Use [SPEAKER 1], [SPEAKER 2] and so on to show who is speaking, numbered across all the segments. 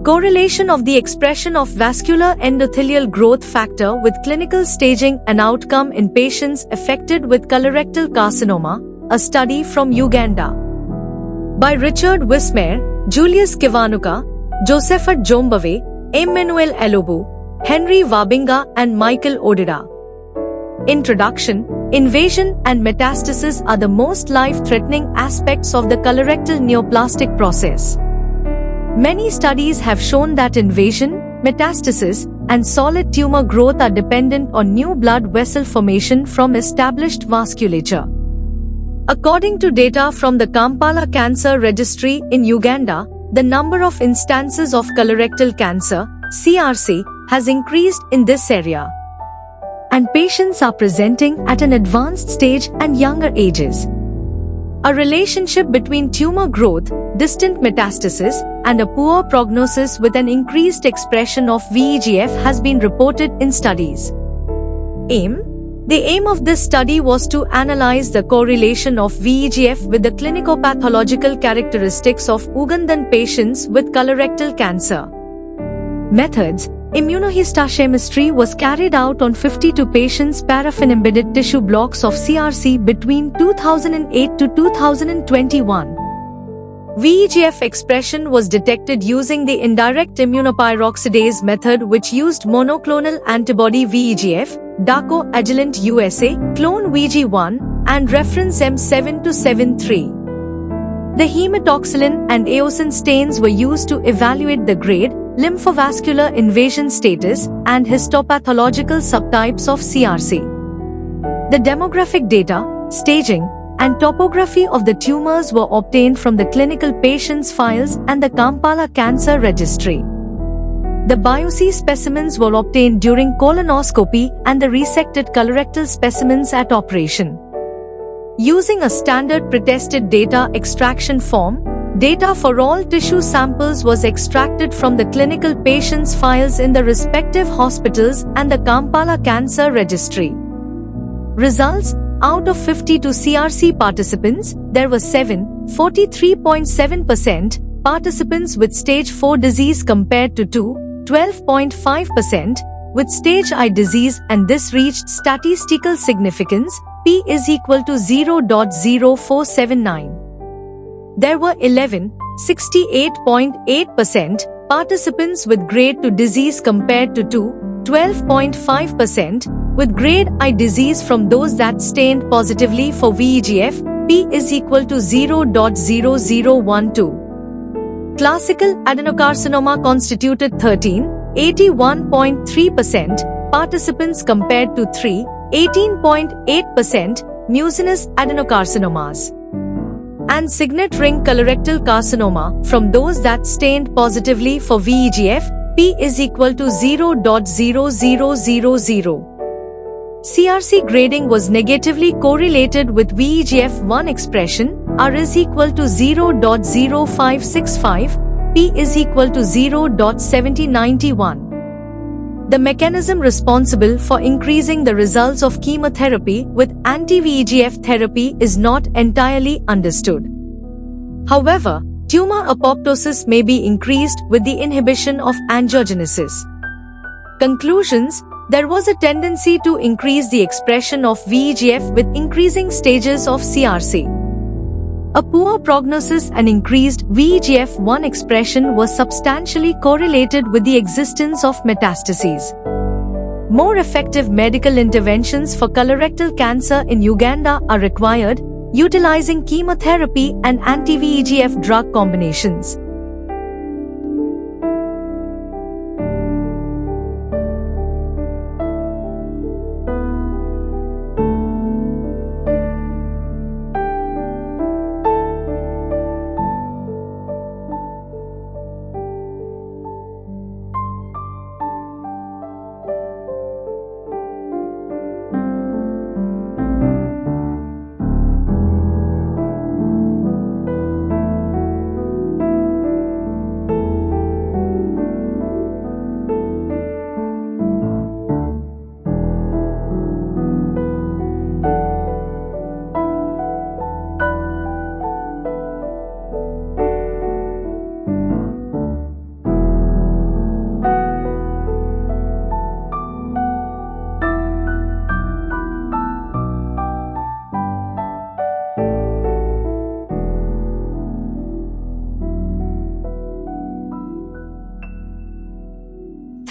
[SPEAKER 1] Correlation of the expression of vascular endothelial growth factor with clinical staging and outcome in patients affected with colorectal carcinoma, a study from Uganda. By Richard Wismare, Julius Kiwanuka, Josephat Jombave, Emmanuel Elobu, Henry Wabinga and Michael Odida. Introduction. Invasion and metastasis are the most life-threatening aspects of the colorectal neoplastic process. Many studies have shown that invasion, metastasis, and solid tumor growth are dependent on new blood vessel formation from established vasculature. According to data from the Kampala Cancer Registry in Uganda, the number of instances of colorectal cancer, CRC, has increased in this area, and patients are presenting at an advanced stage and younger ages. A relationship between tumor growth, distant metastasis, and a poor prognosis with an increased expression of VEGF has been reported in studies. The aim of this study was to analyze the correlation of VEGF with the clinicopathological characteristics of Ugandan patients with colorectal cancer. Methods. Immunohistochemistry was carried out on 52 patients' paraffin-embedded tissue blocks of CRC between 2008 to 2021. VEGF expression was detected using the indirect immunopyroxidase method, which used monoclonal antibody VEGF, DACO Agilent USA, clone VG1, and reference M7273. The hematoxylin and eosin stains were used to evaluate the grade, lymphovascular invasion status, and histopathological subtypes of CRC. The demographic data, staging, and topography of the tumors were obtained from the clinical patients' files and the Kampala Cancer Registry. The biopsy specimens were obtained during colonoscopy and the resected colorectal specimens at operation. Using a standard pretested data extraction form, data for all tissue samples was extracted from the clinical patients' files in the respective hospitals and the Kampala Cancer Registry. Results. Out of 52 CRC participants, there were 43.7% participants with stage 4 disease compared to 12.5% with stage I disease, and this reached statistical significance, p is equal to 0.0479. There were 68.8% participants with grade 2 disease compared to 12.5% with grade I disease from those that stained positively for VEGF, p is equal to 0.0012. Classical adenocarcinoma constituted 81.3% participants compared to 18.8% mucinous adenocarcinomas. And signet ring colorectal carcinoma from those that stained positively for VEGF, p is equal to 0.0000. CRC grading was negatively correlated with VEGF1 expression, R is equal to 0.0565, p is equal to 0.7091. The mechanism responsible for increasing the results of chemotherapy with anti-VEGF therapy is not entirely understood. However, tumor apoptosis may be increased with the inhibition of angiogenesis. Conclusions. There was a tendency to increase the expression of VEGF with increasing stages of CRC. A poor prognosis and increased VEGF1 expression was substantially correlated with the existence of metastases. More effective medical interventions for colorectal cancer in Uganda are required, utilizing chemotherapy and anti-VEGF drug combinations.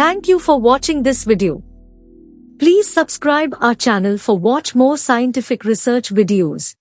[SPEAKER 1] Thank you for watching this video. Please subscribe our channel for watch more scientific research videos.